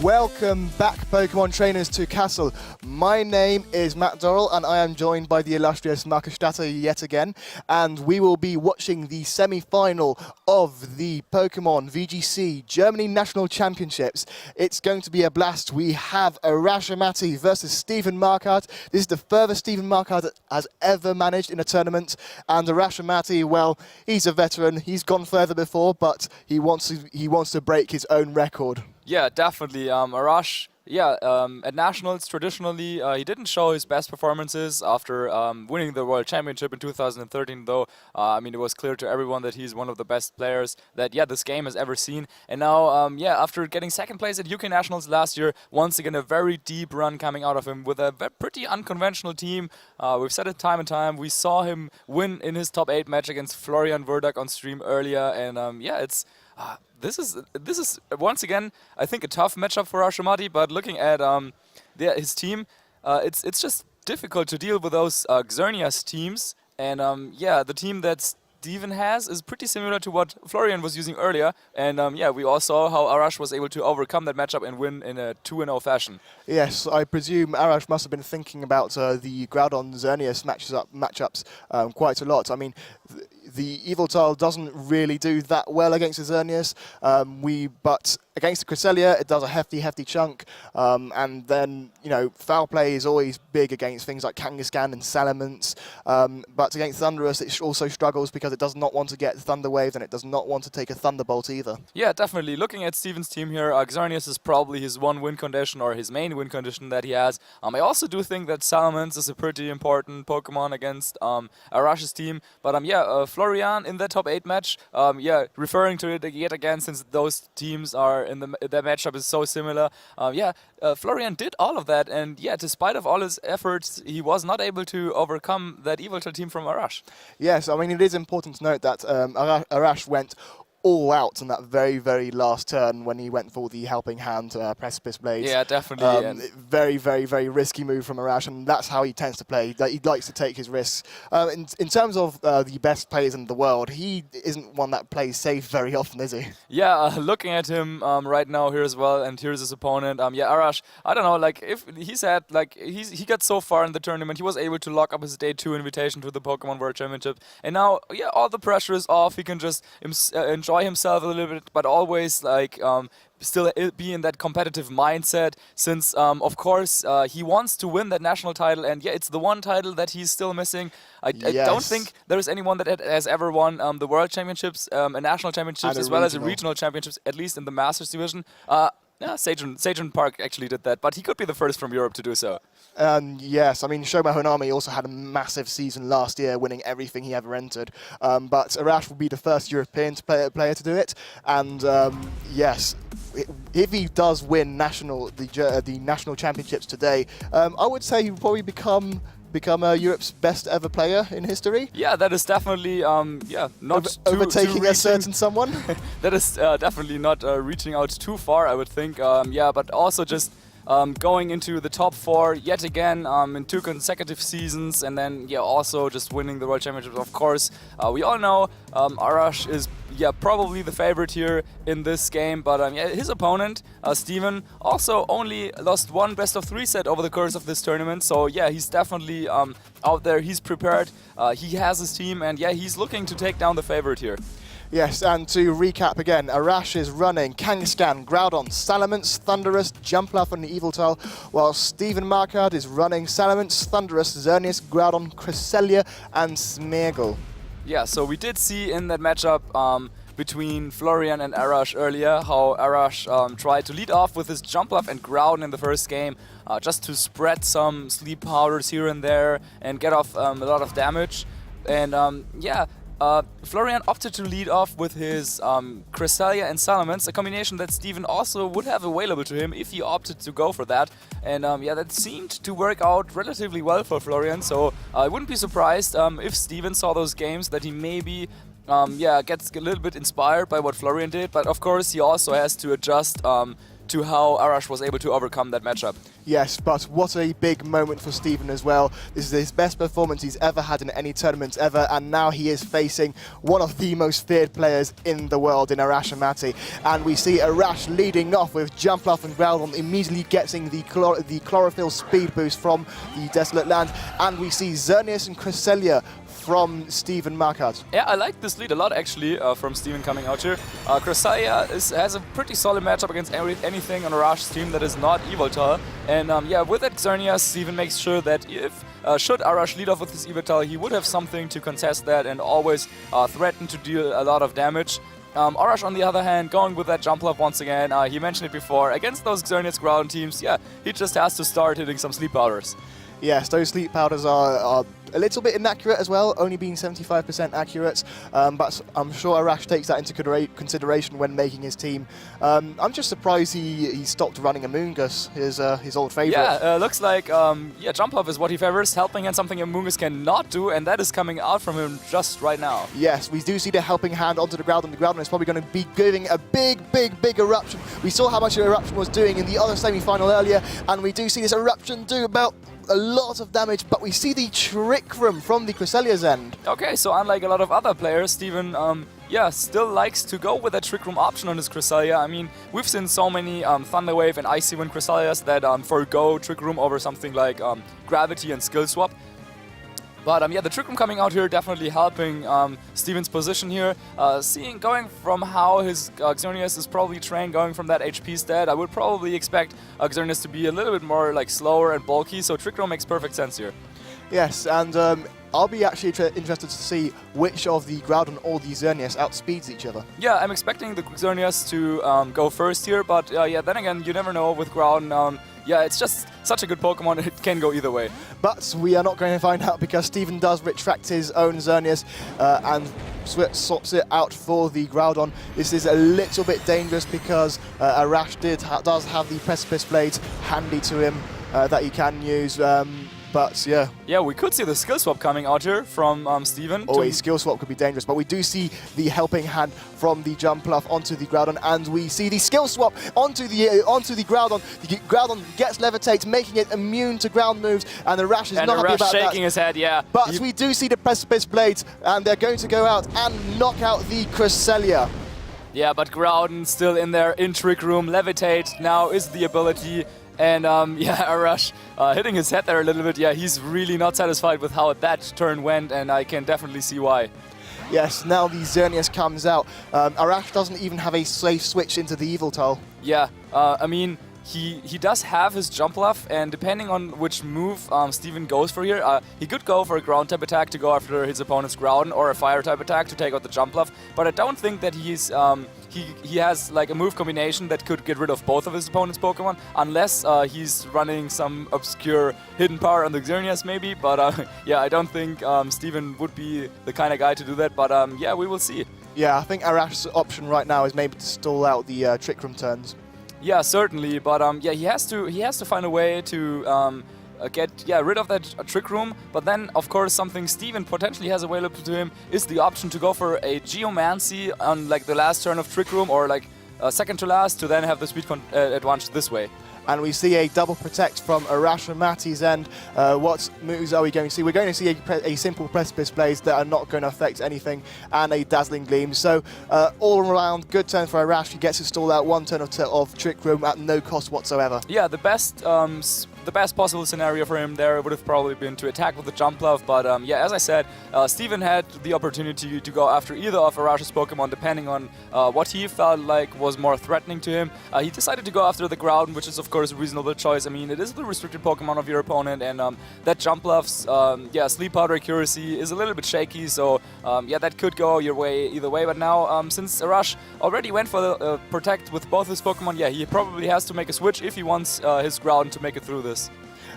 Welcome back, Pokemon trainers, to Castle. My name is Matt Dorrell, and I am joined by the illustrious Markhardt yet again, and we will be watching the semi-final of the Pokemon VGC Germany National Championships. It's going to be a blast. We have Arash Ommati versus Stephen Markhardt. This is the furthest Stephen Markhardt has ever managed in a tournament, and Arash Ommati, well, he's a veteran. He's gone further before, but he wants to break his own record. Yeah, definitely. Arash, at Nationals, traditionally, he didn't show his best performances after winning the World Championship in 2013, though. I mean, it was clear to everyone that he's one of the best players that, this game has ever seen. And now, after getting second place at UK Nationals last year, once again, a very deep run coming out of him with a pretty unconventional team. We've said it time and time. We saw him win in his top 8 match against Florian Verdak on stream earlier. And, it's... This is once again, I think, a tough matchup for Arash Ommati, but looking at his team, it's just difficult to deal with those Xerneas teams. And the team that Steven has is pretty similar to what Florian was using earlier. And we all saw how Arash was able to overcome that matchup and win in a 2-0 fashion. Yes, I presume Arash must have been thinking about the Groudon Xerneas matchups quite a lot. I mean, the Yveltal doesn't really do that well against the Xerneas, but against the Cresselia, it does a hefty chunk. And then, foul play is always big against things like Kangaskhan and Salamence. But against Thundurus, it also struggles because it does not want to get Thunder Waves and it does not want to take a Thunderbolt either. Yeah, definitely. Looking at Steven's team here, Xerneas is probably his one win condition or his main win condition that he has. I also do think that Salamence is a pretty important Pokemon against Arash's team. But Florian in that top 8 match, referring to it yet again, since those teams are their matchup is so similar. Florian did all of that, and despite of all his efforts, he was not able to overcome that Yveltal team from Arash. Yes, I mean, it is important to note that Arash went all out on that very last turn when he went for the Helping Hand Precipice Blades. Yeah, definitely. Very risky move from Arash, and that's how he tends to play. He likes to take his risks. In terms of the best players in the world, he isn't one that plays safe very often, is he? Yeah, looking at him right now here as well, and here's his opponent. Arash, I don't know, like, if he said, like, he got so far in the tournament, he was able to lock up his Day 2 invitation to the Pokemon World Championship, and now, all the pressure is off. He can just enjoy himself a little bit, but always still be in that competitive mindset, since of course he wants to win that national title, and it's the one title that he's still missing. I don't think there is anyone that has ever won the World Championships, a national championships, as well as a regional championships, at least in the Masters division. Seijun Park actually did that, but he could be the first from Europe to do so. Yes, I mean, Shoma Honami also had a massive season last year, winning everything he ever entered. But Arash will be the first European player to do it. And yes, if he does win the national championships today, I would say he will probably become Europe's best ever player in history. Yeah, that is definitely not overtaking a certain someone. That is definitely not reaching out too far, I would think. But also just going into the top 4 yet again in 2 consecutive seasons, and then also just winning the World Championships. Of course, we all know Arash is probably the favorite here in this game, but his opponent Steven also only lost 1 best-of-3 set over the course of this tournament, so he's definitely out there. He's prepared, he has his team, and he's looking to take down the favorite here. Yes, and to recap again, Arash is running Kangaskhan, Groudon, Salamence, Thundurus, Jumpluff and Yveltal, while Stephen Markhardt is running Salamence, Thundurus, Xerneas, Groudon, Cresselia and Smeargle. Yeah, so we did see in that matchup between Florian and Arash earlier how Arash tried to lead off with his Jumpluff and Groudon in the first game, just to spread some sleep powders here and there and get off a lot of damage. And Florian opted to lead off with his Cresselia and Salamence, a combination that Steven also would have available to him if he opted to go for that. And that seemed to work out relatively well for Florian, so I wouldn't be surprised if Steven saw those games that he maybe gets a little bit inspired by what Florian did, but of course he also has to adjust to how Arash was able to overcome that matchup. Yes, but what a big moment for Steven as well. This is his best performance he's ever had in any tournament ever, and now he is facing one of the most feared players in the world in Arash Ommati. And we see Arash leading off with jump off and Groudon, immediately getting the chlorophyll speed boost from the Desolate Land, and we see Xerneas and Cresselia from Steven Markhardt. Yeah, I like this lead a lot actually from Steven coming out here. Cresselia has a pretty solid matchup against anything on Arash's team that is not Evoltal. And yeah, with that Xerneas, Steven makes sure that if should Arash lead off with his Evoltal, he would have something to contest that and always threaten to deal a lot of damage. Arash, on the other hand, going with that jump love once again. He mentioned it before, against those Xerneas Groudon teams, yeah, he just has to start hitting some sleep powders. Yes, those sleep powders are a little bit inaccurate as well, only being 75% accurate, but I'm sure Arash takes that into consideration when making his team. I'm just surprised he stopped running Amoonguss, his old favourite. Yeah, looks like yeah, jump off is what he favors, helping hand something Amoonguss cannot do, and that is coming out from him just right now. Yes, we do see the helping hand onto the Groudon. The Groudon is probably going to be giving a big eruption. We saw how much the eruption was doing in the other semi-final earlier, and we do see this eruption do about a lot of damage, but we see the Trick Room from the Cresselia's end. Okay, so unlike a lot of other players, Steven yeah, still likes to go with that Trick Room option on his Cresselia. I mean, we've seen so many Thunder Wave and Icy Wind Cresselias that forgo Trick Room over something like Gravity and Skill Swap. But yeah, the Trick Room coming out here definitely helping Steven's position here. Going from how his Xerneas is probably trained, going from that HP stat, I would probably expect Xerneas to be a little bit more like slower and bulky, so Trick Room makes perfect sense here. Yes, and I'll be actually interested to see which of the Groudon or the Xerneas outspeeds each other. Yeah, I'm expecting the Xerneas to go first here, but yeah, then again, you never know with Groudon. Yeah, it's just such a good Pokemon, it can go either way. But we are not going to find out because Steven does retract his own Xerneas and swaps it out for the Groudon. This is a little bit dangerous because Arash does have the Precipice Blades handy to him that he can use. But yeah. Yeah, we could see the skill swap coming out here from Steven. Oh, a skill swap could be dangerous, but we do see the helping hand from the Jumpluff onto the Groudon, and we see the skill swap onto the Groudon. The Groudon gets Levitate, making it immune to ground moves, and Arash is not happy about that. shaking his head, yeah. But we do see the Precipice Blades, and they're going to go out and knock out the Cresselia. Yeah, but Groudon still in there in Trick Room. Levitate now is the ability. And yeah, Arash hitting his head there a little bit. Yeah, he's really not satisfied with how that turn went, and I can definitely see why. Yes, now the Xerneas comes out. Arash doesn't even have a safe switch into the Evoltal. Yeah, I mean, he does have his jump left, and depending on which move Steven goes for here, he could go for a ground type attack to go after his opponent's Groudon, or a fire type attack to take out the jump left. But I don't think that he's he has like a move combination that could get rid of both of his opponent's Pokemon, unless he's running some obscure hidden power on the Xerneas maybe. But yeah, I don't think Steven would be the kind of guy to do that. But yeah, we will see. Yeah, I think Arash's option right now is maybe to stall out the Trick Room turns. Yeah, certainly, but yeah, he has to find a way to get rid of that Trick Room. But then, of course, something Steven potentially has available to him is the option to go for a Geomancy on like the last turn of Trick Room, or like second to last, to then have the speed advantage this way. And we see a double protect from Arash Ommati's end. What moves are we going to see? We're going to see a simple Precipice Blaze that are not going to affect anything, and a Dazzling Gleam. So all around, good turn for Arash. He gets to stall out one turn of Trick Room at no cost whatsoever. Yeah, the best possible scenario for him there would have probably been to attack with the Jump Love, but yeah, as I said, Steven had the opportunity to go after either of Arash's Pokemon depending on what he felt like was more threatening to him. He decided to go after the Groudon, which is of course a reasonable choice. I mean, it is the restricted Pokemon of your opponent, and that Jump Love's Sleep Powder accuracy is a little bit shaky, so yeah, that could go your way either way. But now, since Arash already went for the Protect with both his Pokemon, yeah, he probably has to make a switch if he wants his Groudon to make it through this.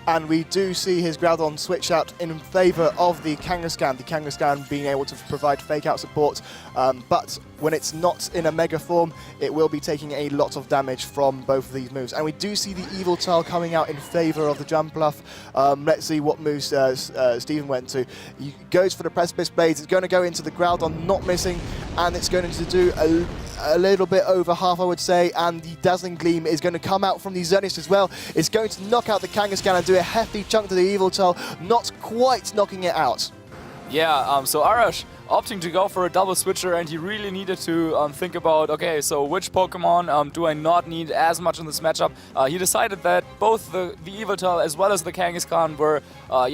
And we do see his Groudon switch out in favour of the Kangaskhan. The Kangaskhan being able to provide fake out support, but when it's not in a Mega form, it will be taking a lot of damage from both of these moves. And we do see the Evoltal coming out in favour of the Jumpluff. Let's see what moves Steven went to. He goes for the Precipice Blades. It's going to go into the Groudon, not missing, and it's going to do a little bit over half, I would say, and the Dazzling Gleam is going to come out from the Xerneas as well. It's going to knock out the Kangaskhan and do a hefty chunk to the Yveltal, not quite knocking it out. Yeah, so Arash opting to go for a double switcher, and he really needed to think about, okay, so which Pokemon do I not need as much in this matchup? He decided that both the Yveltal as well as the Kangaskhan were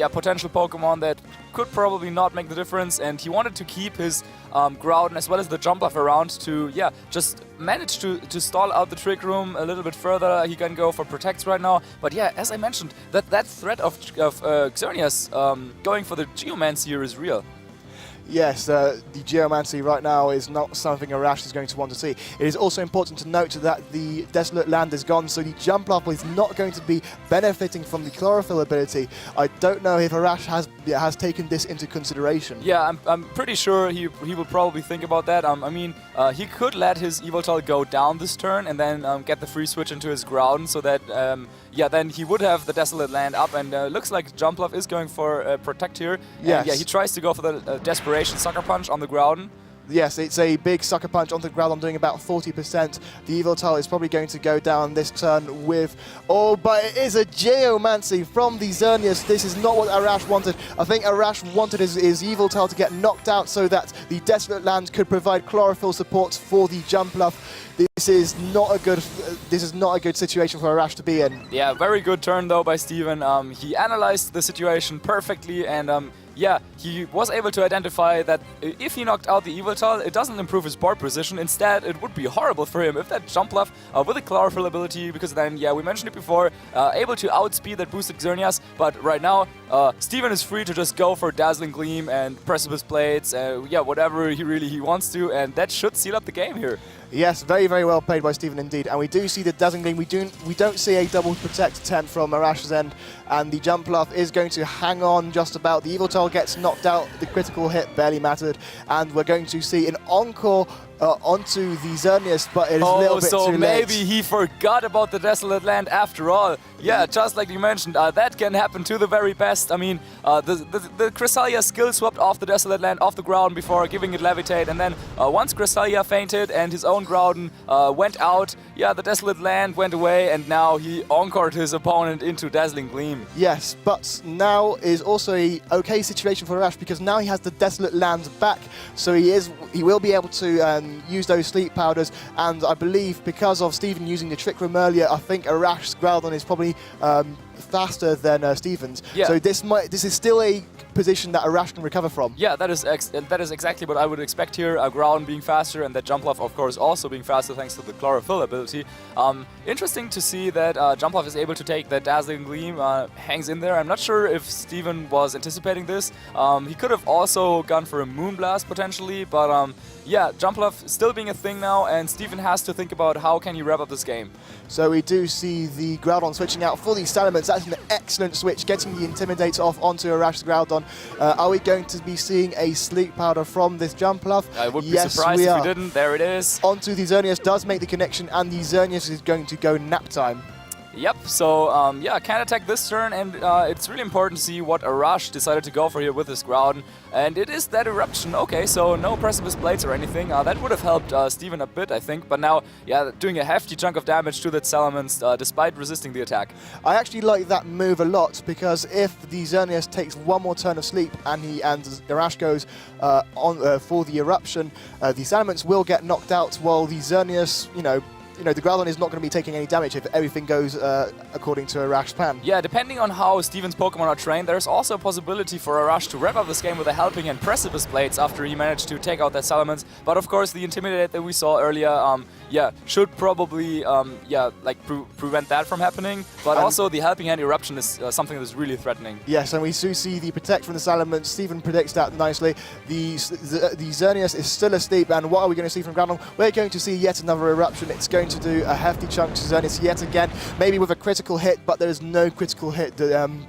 potential Pokemon that could probably not make the difference, and he wanted to keep his Groudon as well as the Jumpluff around to just manage to stall out the Trick Room a little bit further. He can go for Protects right now, but yeah, as I mentioned, that threat of Xerneas going for the Geomancy here is real. Yes, the Geomancy right now is not something Arash is going to want to see. It is also important to note that the Desolate Land is gone, so the Jumpluff is not going to be benefiting from the Chlorophyll ability. I don't know if Arash has taken this into consideration. Yeah, I'm pretty sure he will probably think about that. I mean, he could let his Yveltal go down this turn and then get the free switch into his Groudon, so that then he would have the Desolate Land up, and looks like Jumpluff is going for Protect here. Yes. And, yeah, he tries to go for the Desperation Sucker Punch on the Groudon. Yes, it's a big Sucker Punch onto the Groudon, doing about 40%. The Yveltal is probably going to go down this turn with... Oh, but it is a Geomancy from the Xerneas. This is not what Arash wanted. I think Arash wanted his Yveltal to get knocked out so that the Desolate Land could provide Chlorophyll support for the Jumpluff. This is not a good situation for Arash to be in. Yeah, very good turn though by Steven. He analyzed the situation perfectly, and he was able to identify that if he knocked out the Yveltal, it doesn't improve his board position. Instead, it would be horrible for him if that Jumpluff with a Chlorophyll ability, because then, we mentioned it before, able to outspeed that boosted Xerneas. But right now, Steven is free to just go for Dazzling Gleam and Precipice Blades, whatever he wants to, and that should seal up the game here. Yes, very, very well played by Steven indeed. And we do see the Dazzling Gleam. We don't see a double Protect attempt from Arash's end, and the Jumpluff is going to hang on just about. The Yveltal gets knocked out. The critical hit barely mattered, and we're going to see an encore onto the Xerneas, but it is a little bit too late. So maybe he forgot about the Desolate Land after all. Yeah, just like you mentioned, that can happen to the very best. I mean, the Cresselia skill swapped off the Desolate Land off the Groudon before giving it Levitate, and then once Cresselia fainted and his own Groudon went out, the Desolate Land went away, and now he encored his opponent into Dazzling Gleam. Yes, but now is also a okay situation for Arash, because now he has the Desolate Land back, so he will be able to use those sleep powders, and I believe because of Steven using the Trick Room earlier, I think Arash's Groudon is probably faster than Steven's. Yeah. So this is still a position that Arash can recover from. Yeah, that is exactly what I would expect here. Groudon being faster, and that Jumpluff, of course, also being faster thanks to the Chlorophyll ability. Interesting to see that Jumpluff is able to take that Dazzling Gleam, hangs in there. I'm not sure if Steven was anticipating this. He could have also gone for a Moonblast potentially, but Jumpluff still being a thing now, and Steven has to think about how can he wrap up this game. So we do see the Groudon switching out for the Salamence. That's an excellent switch, getting the Intimidate off onto Arash's Groudon. Are we going to be seeing a Sleep Powder from this Jumpluff? I would be surprised if we didn't. There it is. Onto the Xerneas, does make the connection, and the Xerneas is going to go nap time. Yep, so can attack this turn, and it's really important to see what Arash decided to go for here with his Groudon, and it is that Eruption. Okay, so no Precipice Blades or anything. That would have helped Steven a bit, I think, but now, doing a hefty chunk of damage to that Salamence despite resisting the attack. I actually like that move a lot, because if the Xerneas takes one more turn of sleep and Arash goes on for the Eruption, the Salamence will get knocked out, while the Xerneas, the Groudon is not going to be taking any damage if everything goes according to Arash's plan. Yeah, depending on how Steven's Pokemon are trained, there's also a possibility for Arash to wrap up this game with a Helping Hand Precipice Blades after he managed to take out that Salamence. But of course, the Intimidate that we saw earlier, should probably, prevent that from happening. But also, the Helping Hand Eruption is something that is really threatening. Yes, and we do see the Protect from the Salamence. Steven predicts that nicely. The Xerneas is still asleep, and what are we going to see from Groudon? We're going to see yet another Eruption. It's going to do a hefty chunk to Xerneas yet again, maybe with a critical hit, but there is no critical hit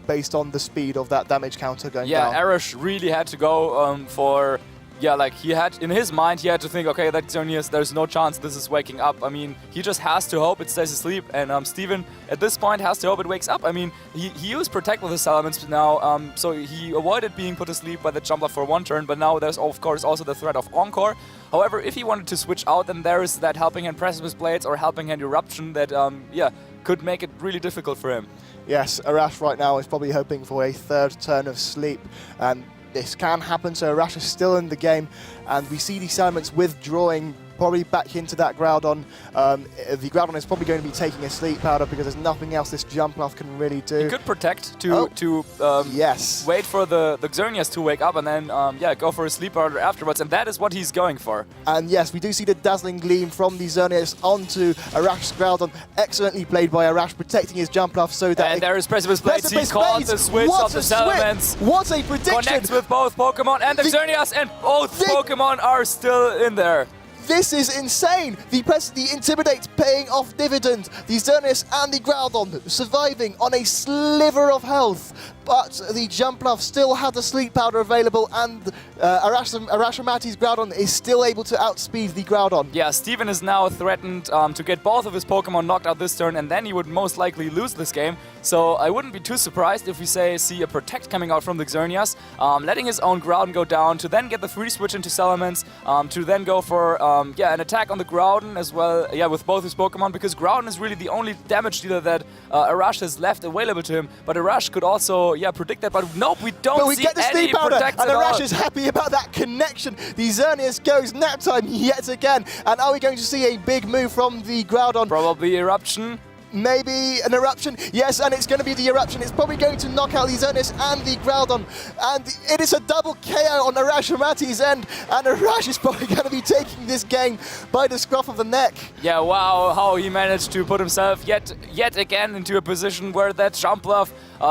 based on the speed of that damage counter going down. Yeah, Arash really had to go for yeah, like he had, in his mind, he had to think, okay, that Xerneas, there's no chance this is waking up. I mean, he just has to hope it stays asleep, and Steven, at this point, has to hope it wakes up. I mean, he used Protect with his elements now, so he avoided being put to sleep by the jump left for one turn, but now there's, of course, also the threat of Encore. However, if he wanted to switch out, then there is that Helping Hand Precipice Blades or Helping Hand Eruption that, yeah, could make it really difficult for him. Yes, Arash right now is probably hoping for a third turn of sleep, and this can happen, so Arash is still in the game, and we see these elements withdrawing probably back into that Groudon. The Groudon is probably going to be taking a sleep powder because there's nothing else this jump off can really do. He could Protect to yes, wait for the Xerneas to wake up and then yeah, go for a sleep powder afterwards, and that is what he's going for. And yes, we do see the Dazzling Gleam from the Xerneas onto Arash's Groudon. Excellently played by Arash, protecting his jump off so that... And there is Precipice Blades. He caught the switch of the elements. What a prediction! Connects with both Pokemon and the Xerneas, and both Pokemon are still in there. This is insane! The Intimidate paying off dividend. The Xerneas and the Groudon surviving on a sliver of health. But the Jumpluff still had the sleep powder available, and Arash Ommati's Groudon is still able to outspeed the Groudon. Yeah, Steven is now threatened to get both of his Pokemon knocked out this turn, and then he would most likely lose this game. So I wouldn't be too surprised if we see a Protect coming out from the Xerneas, letting his own Groudon go down, to then get the free switch into Salamence, to then go for yeah, an attack on the Groudon as well, yeah, with both his Pokemon, because Groudon is really the only damage dealer that Arash has left available to him. But Arash could also, yeah, predict that, but nope, we don't see any Protects and at all. Arash is happy about that connection. The Xerneas goes nap time yet again, and are we going to see a big move from the Groudon? Probably Eruption. Maybe an Eruption, yes, and it's going to be the Eruption. It's probably going to knock out the Xerneas and the Groudon, and it is a double KO on Arash Ommati's end, and Arash is probably going to be taking this game by the scruff of the neck. Yeah, wow, how he managed to put himself yet again into a position where that Jumpluff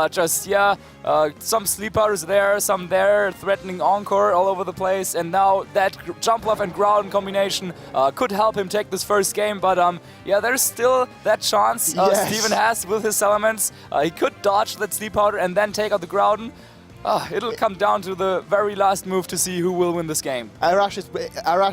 just, yeah, some sleep powders there, some there, threatening Encore all over the place, and now that Jumpluff and Groudon combination could help him take this first game, but yeah, there's still that chance Steven has with his elements. He could dodge that sleep powder and then take out the Groudon. It'll come down to the very last move to see who will win this game. Arash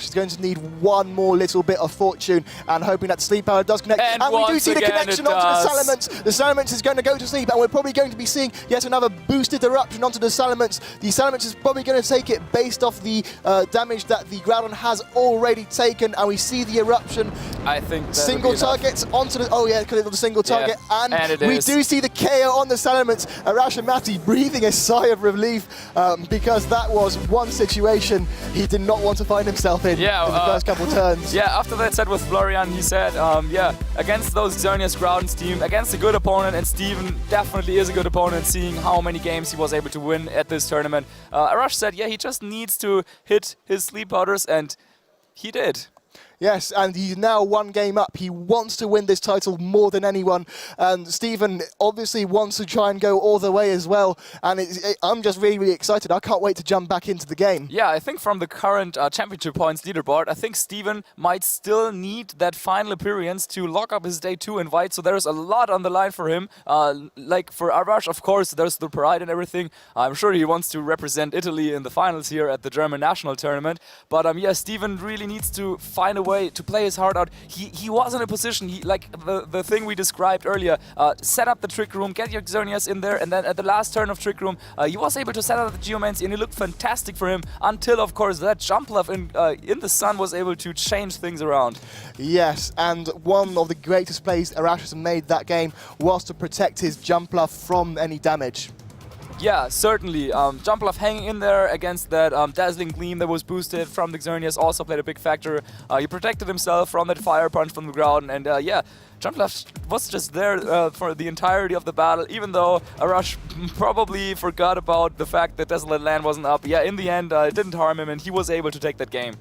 is going to need one more little bit of fortune, and hoping that Sleep Power does connect. And we do see the connection onto the Salamence. The Salamence is going to go to sleep, and we're probably going to be seeing yet another boosted Eruption onto the Salamence. The Salamence is probably going to take it based off the damage that the Groudon has already taken, and we see the Eruption. I think single targets onto the... Oh yeah, because it's the single target. Yeah, and we do see the KO on the Salamence. Arash Ommati breathing a sigh of relief, because that was one situation he did not want to find himself in the first couple of turns. Yeah, after that set with Florian, he said, yeah, against those Xerneas Groudon's team, against a good opponent, and Steven definitely is a good opponent, seeing how many games he was able to win at this tournament. Arash said, yeah, he just needs to hit his sleep powders, and he did. Yes, and he's now one game up. He wants to win this title more than anyone, and Steven obviously wants to try and go all the way as well, and I'm just really, really excited. I can't wait to jump back into the game. Yeah, I think from the current championship points leaderboard, I think Steven might still need that final appearance to lock up his day 2 invite, so there's a lot on the line for him. Like for Arash, of course, there's the pride and everything. I'm sure he wants to represent Italy in the finals here at the German national tournament, but yeah, Steven really needs to find a way to play his heart out. He was in a position, like the thing we described earlier, set up the Trick Room, get your Xerneas in there, and then at the last turn of Trick Room, he was able to set up the Geomancy, and it looked fantastic for him until, of course, that Jumpluff in the sun was able to change things around. Yes, and one of the greatest plays Arash has made that game was to protect his Jumpluff from any damage. Yeah, certainly. Jumpluff hanging in there against that Dazzling Gleam that was boosted from the Xerneas also played a big factor. He protected himself from that Fire Punch from the Groudon, and yeah, Jumpluff was just there for the entirety of the battle, even though Arash probably forgot about the fact that Desolate Land wasn't up. Yeah, in the end, it didn't harm him, and he was able to take that game.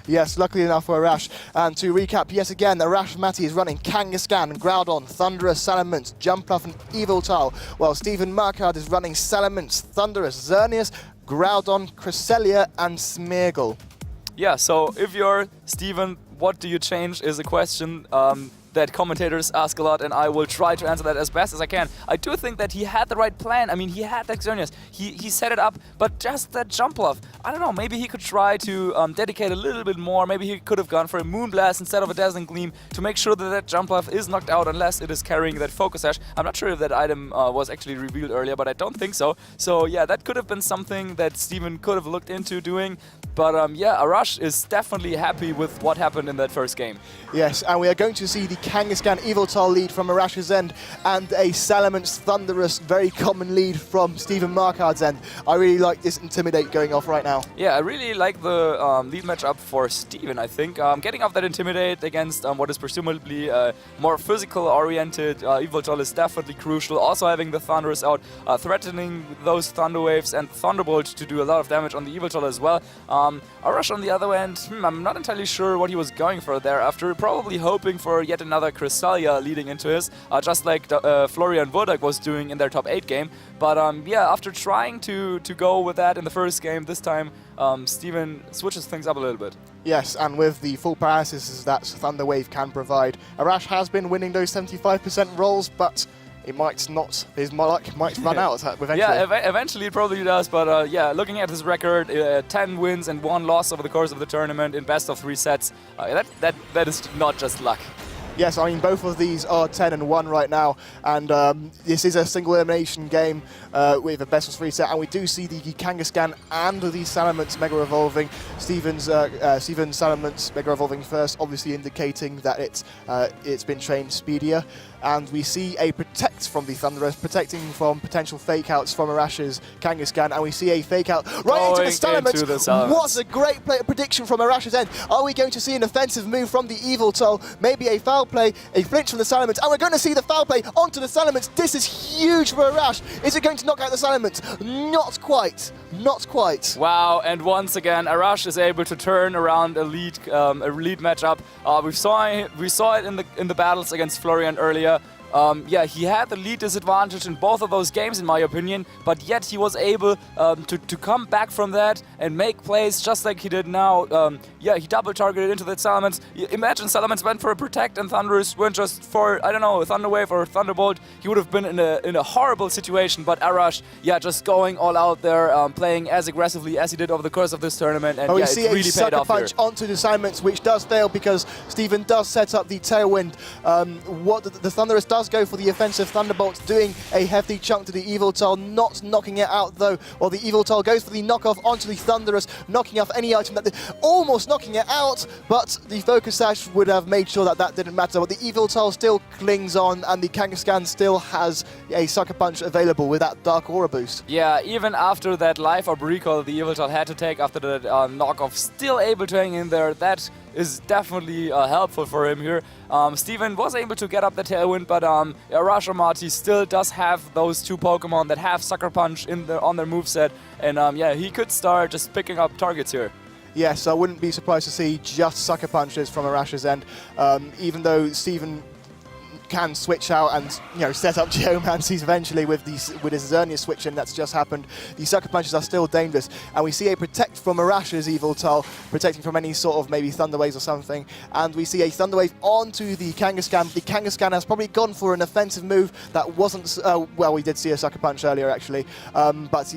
Yes, luckily enough for Arash. And to recap, yet again, Arash Ommati is running Kangaskhan, Groudon, Thundurus, Salamence, Jumpluff, and Eviltile, while Stephen Markhardt is running Salamence, Thundurus, Xerneas, Groudon, Cresselia, and Smeargle. Yeah, so if you're Steven, what do you change is a question. that commentators ask a lot, and I will try to answer that as best as I can. I do think that he had the right plan. I mean, he had that Xerneas. He set it up, but just that jump off. I don't know, maybe he could try to dedicate a little bit more. Maybe he could have gone for a Moonblast instead of a Dazzling Gleam to make sure that that jump off is knocked out unless it is carrying that Focus Sash. I'm not sure if that item was actually revealed earlier, but I don't think so. So yeah, that could have been something that Steven could have looked into doing. But yeah, Arash is definitely happy with what happened in that first game. Yes, and we are going to see the Kangaskhan Yveltal lead from Arash's end and a Salamence Thunderous, very common lead from Steven Markhardt's end. I really like this Intimidate going off right now. Yeah, I really like the lead matchup for Steven, I think. Getting off that Intimidate against what is presumably more physical-oriented Yveltal is definitely crucial. Also having the Thunderous out, threatening those Thunder Waves and Thunderbolt to do a lot of damage on the Yveltal as well. Arash on the other end, I'm not entirely sure what he was going for there, after probably hoping for yet another Cresselia leading into his, just like Florian Wodak was doing in their top 8 game. But yeah, after trying to go with that in the first game, this time Steven switches things up a little bit. Yes, and with the full paralysis that Thunder Wave can provide, Arash has been winning those 75% rolls, but it might not, his luck might run out eventually. Yeah, eventually it probably does, but yeah, looking at his record, 10 wins and 1 loss over the course of the tournament in best of 3 sets, that is not just luck. Yes, I mean, both of these are 10-1 right now, and this is a single elimination game with a best of 3 set, and we do see the Kangaskhan and the Salamence Mega Evolving. Steven's Salamence Mega Evolving first, obviously indicating that it's been trained speedier. And we see a Protect from the Thunderous, protecting from potential fake outs from Arash's Kangaskhan, and we see a fake out right into the Salamence. What a great prediction from Arash's end. Are we going to see an offensive move from the Yveltal? Maybe a foul play, a flinch from the Salamence, and we're going to see the foul play onto the Salamence. This is huge for Arash. Is it going to knock out the Salamence? Not quite. Not quite. Wow, and once again, Arash is able to turn around a lead matchup. We saw it in the battles against Florian earlier. Yeah, he had the lead disadvantage in both of those games, in my opinion, but yet he was able to come back from that and make plays just like he did now. Yeah, he double targeted into that Salamence. Imagine Salamence went for a Protect and Thunderous went just for, I don't know, a Thunder Wave or a Thunderbolt. He would have been in a horrible situation, but Arash, yeah, just going all out there, playing as aggressively as he did over the course of this tournament, and yeah, it really paid off here. We see a sucker punch onto the Salamence, which does fail because Steven does set up the Tailwind. What the Thunderous does go for the offensive Thunderbolt, doing a hefty chunk to the Yveltal, not knocking it out though, while the Yveltal goes for the knockoff onto the Thunderous, knocking off any item almost knocking it out, but the Focus Sash would have made sure that didn't matter. But the Yveltal still clings on, and the Kangaskhan still has a Sucker Punch available with that Dark Aura boost. Yeah, even after that Life Orb recall the Yveltal had to take after the knockoff, still able to hang in there. That is definitely helpful for him here. Steven was able to get up the Tailwind, but Arash Ommati still does have those 2 Pokemon that have Sucker Punch on their moveset, and yeah, he could start just picking up targets here. Yes, I wouldn't be surprised to see just Sucker Punches from Arash's end, even though Steven can switch out and set up Geomancies eventually with his Xerneas switch in that's just happened. The Sucker Punches are still dangerous, and we see a Protect from Arash's Yveltal, protecting from any sort of maybe Thunder Waves or something, and we see a Thunder Wave onto the Kangaskhan. The Kangaskhan has probably gone for an offensive move that wasn't, well, we did see a Sucker Punch earlier actually, but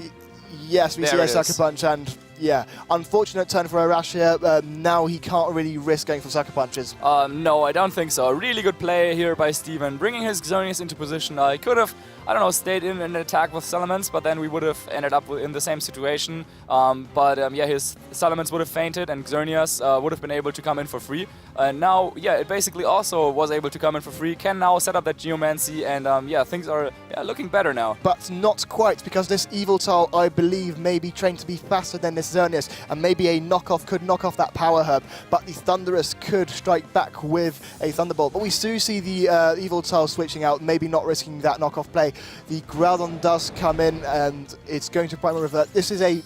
yes, we see a Sucker Punch, and yeah, unfortunate turn for Arash here. Now he can't really risk going for Sucker Punches. No, I don't think so. A really good play here by Steven, bringing his Xerneas into position. He could have, I don't know, stayed in an attack with Salamence, but then we would have ended up in the same situation. But yeah, his Salamence would have fainted, and Xerneas would have been able to come in for free. And now, yeah, it basically also was able to come in for free. Can now set up that Geomancy, and yeah, things are looking better now. But not quite, because this Yveltal, I believe, may be trained to be faster than this Xerneas, and maybe a knockoff could knock off that Power Herb, but the Thunderous could strike back with a Thunderbolt. But we do see the Yveltal switching out, maybe not risking that knockoff play. The Groudon does come in, and it's going to Primal Revert. This is a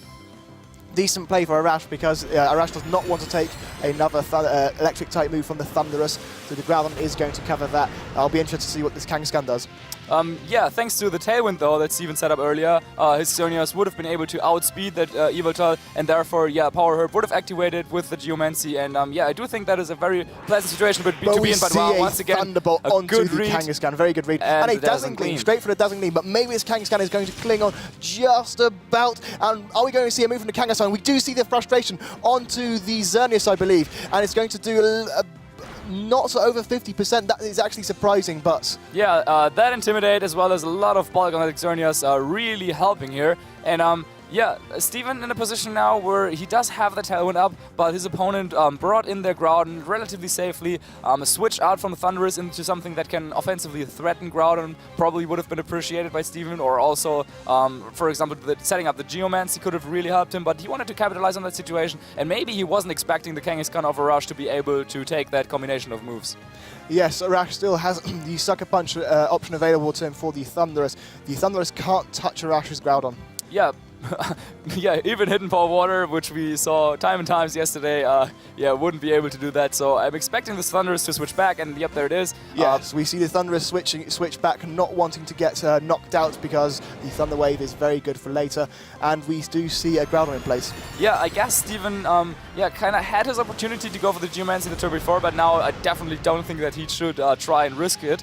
decent play for Arash, because Arash does not want to take another electric type move from the Thunderous, so the Groudon is going to cover that. I'll be interested to see what this Kangaskhan does. Yeah, thanks to the tailwind though that Steven set up earlier, his Xerneas would have been able to outspeed that Yveltal, and therefore, yeah, Power Herb would have activated with the Geomancy, and yeah, I do think that is a very pleasant situation, but to be in, but wow, once again, Thunderbolt a onto good the read. Kangaskhan, very good read, and a Dazzling Gleam, straight for the Dazzling Gleam, but maybe this Kangaskhan is going to cling on just about, and are we going to see a move from the Kangaskhan? We do see the frustration onto the Xerneas, I believe, and it's going to do a not over 50%. That is actually surprising, but yeah, that Intimidate as well as a lot of bulk on the Xerneas are really helping here. And yeah, Steven in a position now where he does have the tailwind up, but his opponent brought in their Groudon relatively safely, switched out from Thunderous into something that can offensively threaten Groudon, probably would have been appreciated by Steven, or also, for example, setting up the Geomancy could have really helped him, but he wanted to capitalize on that situation, and maybe he wasn't expecting the Kangaskhan of Arash to be able to take that combination of moves. yes, Arash still has the Sucker Punch option available to him for the Thunderous. The Thunderous can't touch Arash's Groudon. Yeah. Yeah, even Hidden Power Water, which we saw time and times yesterday, yeah, wouldn't be able to do that. So I'm expecting this Thunderous to switch back, and yep, there it is. Yes, we see the Thunderous switch back, not wanting to get knocked out because the Thunder Wave is very good for later, and we do see a Groudon in place. Yeah, I guess Steven, yeah, kind of had his opportunity to go for the Geomancy the turn before, but now I definitely don't think that he should try and risk it.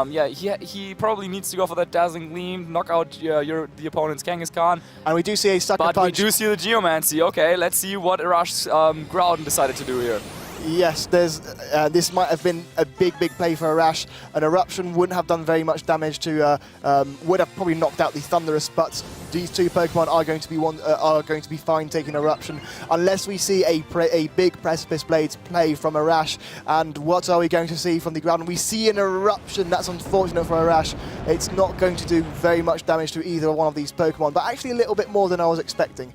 Yeah, he probably needs to go for that Dazzling Gleam, knock out the opponent's Kangaskhan. And we do see a Sucker Punch. But we do see the Geomancy. Okay, let's see what Arash's Groudon decided to do here. Yes, this might have been a big play for Arash. An Eruption wouldn't have done very much damage to, would have probably knocked out the Thunderous, but these two Pokemon are going to be fine taking Eruption, unless we see a big Precipice Blades play from Arash. And what are we going to see from the Groudon? We see an Eruption. That's unfortunate for Arash. It's not going to do very much damage to either one of these Pokemon, but actually a little bit more than I was expecting.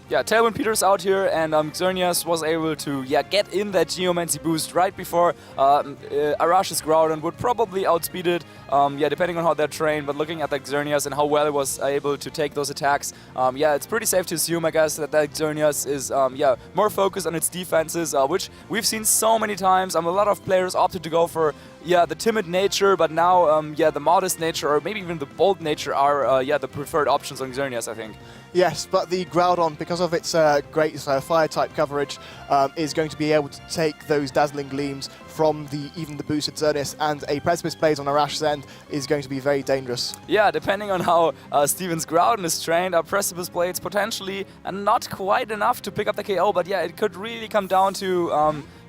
Yeah, Tailwind Peter's out here, and Xerneas was able to get in that Geomancy boost right before Arash's Groudon would probably outspeed it, depending on how they're trained, but looking at that Xerneas and how well it was able to take those attacks, yeah, it's pretty safe to assume, I guess, that Xerneas is more focused on its defenses, which we've seen so many times. A lot of players opted to go for the timid nature, but now the modest nature, or maybe even the bold nature, are the preferred options on Xerneas, I think. Yes, but the Groudon, because of its great Fire-type coverage, is going to be able to take those Dazzling Gleams from even the boosted Xerneas, and a Precipice Blades on Arash's end is going to be very dangerous. Yeah, depending on how Steven's Groudon is trained, Precipice Blades potentially not quite enough to pick up the KO, but yeah, it could really come down to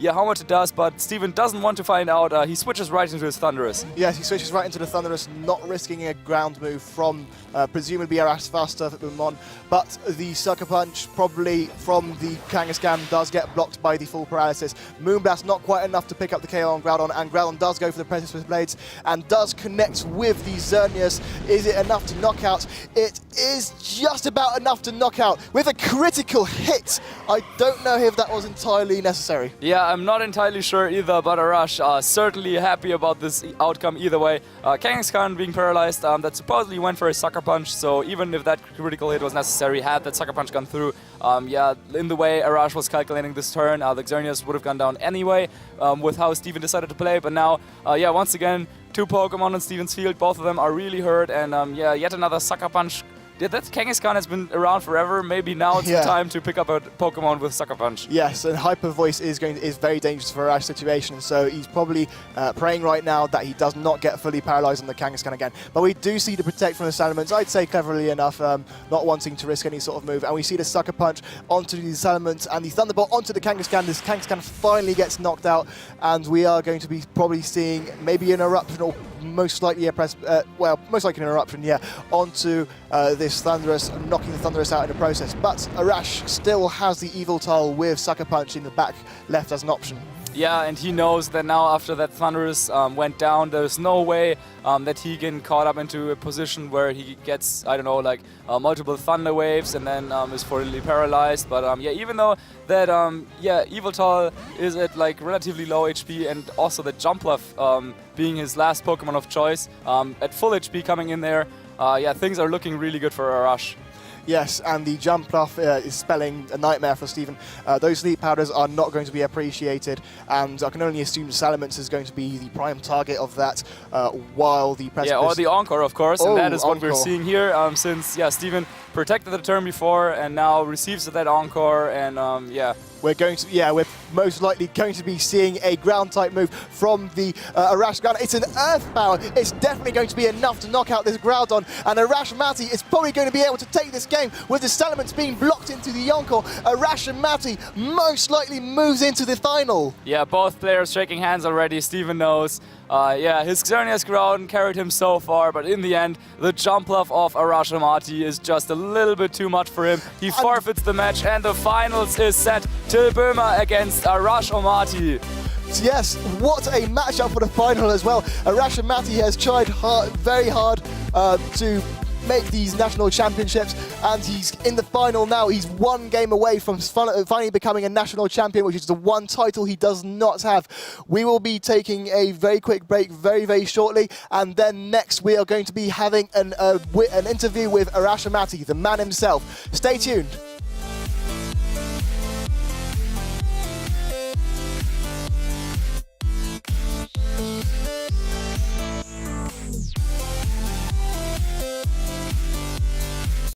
how much it does, but Steven doesn't want to find out. He switches right into his Thunderous. Yes, he switches right into the Thunderous, not risking a ground move from presumably Arash's faster Pokemon, but the Sucker Punch probably from the Kangaskhan does get blocked by the full paralysis. Moonblast not quite enough to pick up the KO on Groudon, and Groudon does go for the Precipice Blades and does connect with the Xerneas. Is it enough to knock out? It is just about enough to knock out with a critical hit. I don't know if that was entirely necessary. Yeah, I'm not entirely sure either, but Arash certainly happy about this outcome either way. Kangaskhan being paralyzed, that supposedly went for a Sucker Punch, so even if that critical hit was necessary, had that Sucker Punch gone through, in the way Arash was calculating this turn, the Xerneas would have gone down anyway with how Steven decided to play, but now, once again, two Pokemon on Steven's field, both of them are really hurt, and yet another Sucker Punch. That Kangaskhan has been around forever. Maybe now it's the time to pick up a Pokemon with Sucker Punch. Yes, and Hyper Voice is very dangerous for Arash's situation, so he's probably praying right now that he does not get fully paralyzed on the Kangaskhan again. But we do see the Protect from the Salamence, I'd say cleverly enough, not wanting to risk any sort of move. And we see the Sucker Punch onto the Salamence and the Thunderbolt onto the Kangaskhan. This Kangaskhan finally gets knocked out, and we are going to be probably seeing maybe an Eruption, or most likely most likely an Eruption, onto this Thunderous, knocking the Thunderous out in the process. But Arash still has the Yveltal with Sucker Punch in the back left as an option. Yeah, and he knows that now after that Thunderous went down, there's no way that he can caught up into a position where he gets, I don't know, like multiple Thunder Waves and then is fully paralyzed. But even though that, Yveltal is at like relatively low HP, and also the Jumpluff being his last Pokemon of choice, at full HP coming in there, things are looking really good for Arash. Yes, and the jump off is spelling a nightmare for Stephen. Those sleep powders are not going to be appreciated, and I can only assume Salamence is going to be the prime target of that, while the precipice... Yeah, or the Encore, of course, and that is what we're Encore. seeing here, since, yeah, Stephen protected the turn before and now receives that Encore, and, yeah. We're most likely going to be seeing a ground type move from the Arash Gunner. It's an earth power. It's definitely going to be enough to knock out this Groudon, and Arash Ommati is probably going to be able to take this game with the Salamence being blocked into the Encore. Arash Ommati most likely moves into the final. Yeah, both players shaking hands already. Steven knows. Yeah, his Xerneas Groudon carried him so far, but in the end, the jump love of Arash Ommati is just a little bit too much for him. He forfeits the match, and the finals is set. Till Böhmer against Arash Ommati. Yes, what a matchup for the final as well. Arash Ommati has tried very hard to make these national championships, and he's in the final now. He's one game away from finally becoming a national champion, which is the one title he does not have. We will be taking a very quick break very, very shortly, and then next we are going to be having an interview with Arash Ommati, the man himself. Stay tuned.